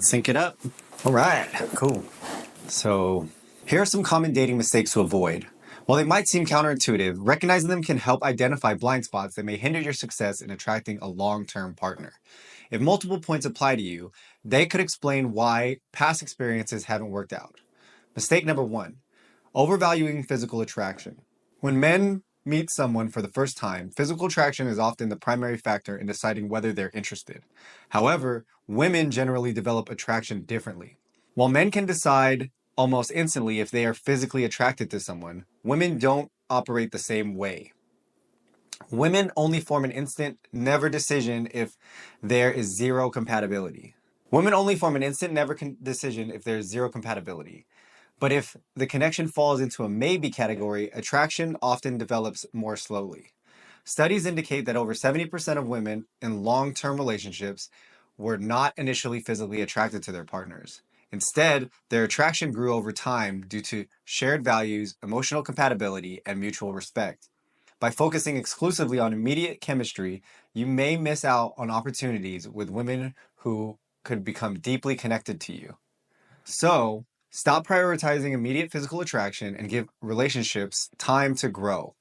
Sync it up. All right, cool. So, here are some common dating mistakes to avoid. While they might seem counterintuitive, recognizing them can help identify blind spots that may hinder your success in attracting a long term partner. If multiple points apply to you, they could explain why past experiences haven't worked out. Mistake number one: overvaluing physical attraction. When men meet someone for the first time, physical attraction is often the primary factor in deciding whether they're interested. However, women generally develop attraction differently. While men can decide almost instantly if they are physically attracted to someone, women don't operate the same way. Women only form an instant, never decision if there is zero compatibility. Women only form an instant, never decision if there's zero compatibility. But if the connection falls into a maybe category, attraction often develops more slowly. Studies indicate that over 70% of women in long term relationships were not initially physically attracted to their partners. Instead, their attraction grew over time due to shared values, emotional compatibility, and mutual respect. By focusing exclusively on immediate chemistry, you may miss out on opportunities with women who could become deeply connected to you. So, stop prioritizing immediate physical attraction and give relationships time to grow.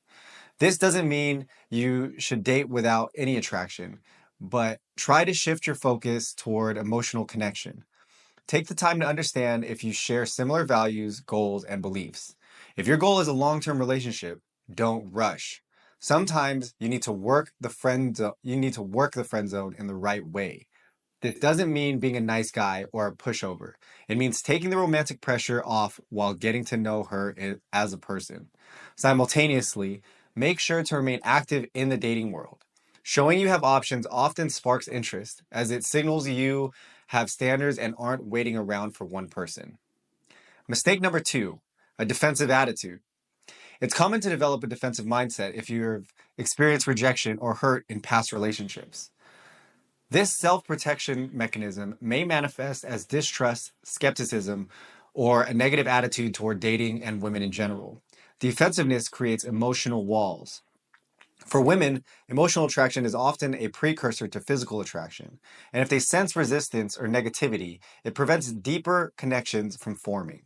This doesn't mean you should date without any attraction, but try to shift your focus toward emotional connection. Take the time to understand if you share similar values, goals, and beliefs. If your goal is a long-term relationship, don't rush. Sometimes you need to work the friend zone in the right way. This doesn't mean being a nice guy or a pushover. It means taking the romantic pressure off while getting to know her as a person. Simultaneously, make sure to remain active in the dating world. Showing you have options often sparks interest, as it signals you have standards and aren't waiting around for one person. Mistake number two: a defensive attitude. It's common to develop a defensive mindset if you've experienced rejection or hurt in past relationships. This self protection mechanism may manifest as distrust, skepticism, or a negative attitude toward dating and women in general. Defensiveness creates emotional walls. For women, emotional attraction is often a precursor to physical attraction, and if they sense resistance or negativity, it prevents deeper connections from forming.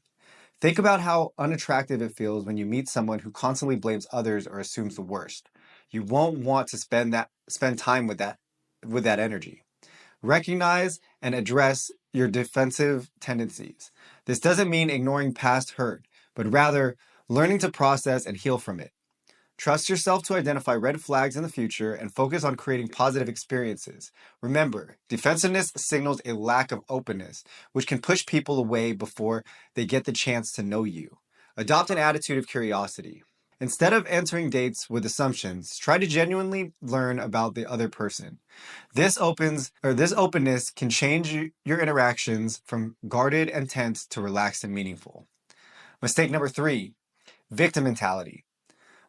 Think about how unattractive it feels when you meet someone who constantly blames others or assumes the worst. You won't want to spend time with that energy. Recognize and address your defensive tendencies. This doesn't mean ignoring past hurt, but rather learning to process and heal from it. Trust yourself to identify red flags in the future and focus on creating positive experiences. Remember, defensiveness signals a lack of openness, which can push people away before they get the chance to know you. Adopt an attitude of curiosity. Instead of entering dates with assumptions, try to genuinely learn about the other person. This openness can change your interactions from guarded and tense to relaxed and meaningful. Mistake number three: victim mentality.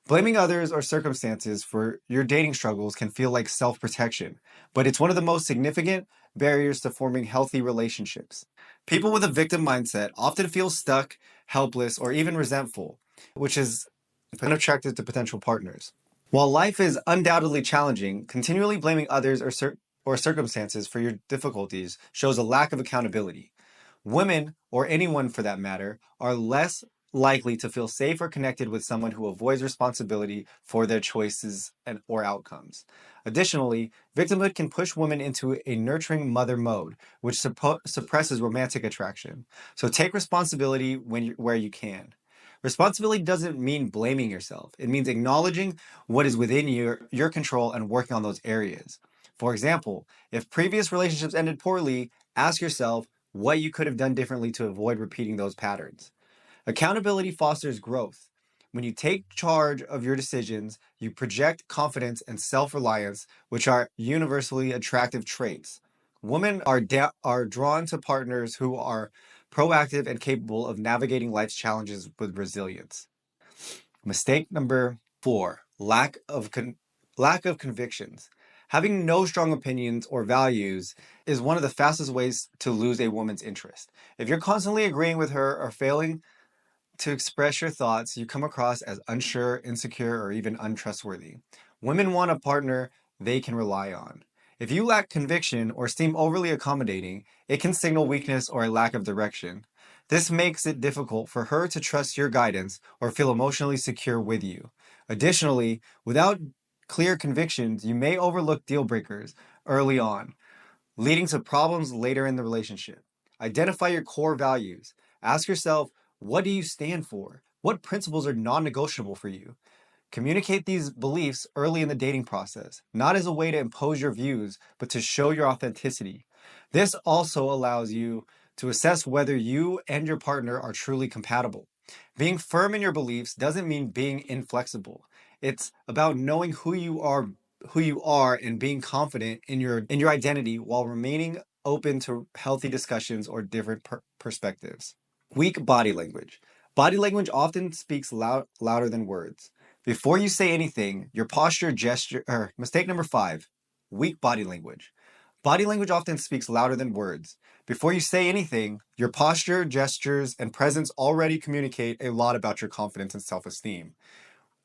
Blaming others or circumstances for your dating struggles can feel like self protection, but it's one of the most significant barriers to forming healthy relationships. People with a victim mindset often feel stuck, helpless, or even resentful, which is unattractive to potential partners. While life is undoubtedly challenging, continually blaming others or circumstances for your difficulties shows a lack of accountability. Women, or anyone for that matter, are less likely to feel safe or connected with someone who avoids responsibility for their choices or outcomes. Additionally, victimhood can push women into a nurturing mother mode, which suppresses romantic attraction. So take responsibility where you can. Responsibility doesn't mean blaming yourself. It means acknowledging what is within your control and working on those areas. For example, if previous relationships ended poorly, ask yourself what you could have done differently to avoid repeating those patterns. Accountability fosters growth. When you take charge of your decisions, you project confidence and self reliance, which are universally attractive traits. Women are drawn to partners who are proactive and capable of navigating life's challenges with resilience. Mistake number four: lack of convictions. Having no strong opinions or values is one of the fastest ways to lose a woman's interest. If you're constantly agreeing with her or failing to express your thoughts, you come across as unsure, insecure, or even untrustworthy. Women want a partner they can rely on. If you lack conviction or seem overly accommodating, it can signal weakness or a lack of direction. This makes it difficult for her to trust your guidance or feel emotionally secure with you. Additionally, without clear convictions, you may overlook deal breakers early on, leading to problems later in the relationship. Identify your core values. Ask yourself, what do you stand for? What principles are non negotiable for you? Communicate these beliefs early in the dating process, not as a way to impose your views, but to show your authenticity. This also allows you to assess whether you and your partner are truly compatible. Being firm in your beliefs doesn't mean being inflexible. It's about knowing who you are and being confident in your identity while remaining open to healthy discussions or different perspectives. Weak body language. Body language often speaks louder than words. Before you say anything, your posture, mistake number five, weak body language. Body language often speaks louder than words. Before you say anything, your posture, gestures, and presence already communicate a lot about your confidence and self esteem.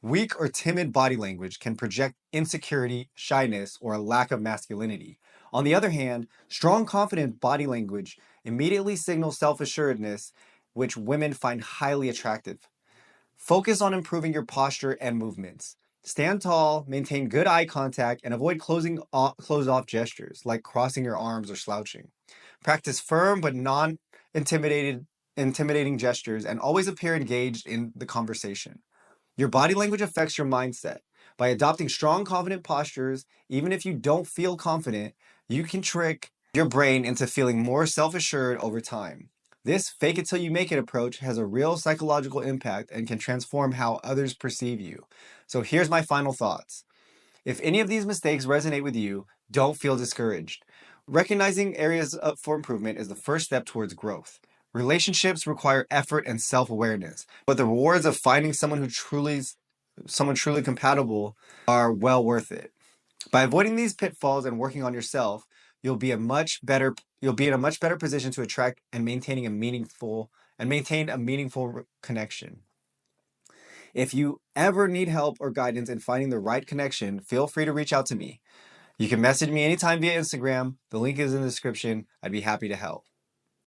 Weak or timid body language can project insecurity, shyness, or a lack of masculinity. On the other hand, strong, confident body language immediately signals self assuredness, which women find highly attractive. Focus on improving your posture and movements. Stand tall, maintain good eye contact, and avoid closed off gestures like crossing your arms or slouching. Practice firm but non intimidating gestures and always appear engaged in the conversation. Your body language affects your mindset. By adopting strong, confident postures, even if you don't feel confident, you can trick your brain into feeling more self assured over time. This fake it till you make it approach has a real psychological impact and can transform how others perceive you. So here's my final thoughts. If any of these mistakes resonate with you, don't feel discouraged. Recognizing areas for improvement is the first step towards growth. Relationships require effort and self-awareness, but the rewards of finding someone truly compatible are well worth it. By avoiding these pitfalls and working on yourself, you'll be in a much better position to attract and maintain a meaningful connection. If you ever need help or guidance in finding the right connection, feel free to reach out to me. You can message me anytime via Instagram. The link is in the description. I'd be happy to help.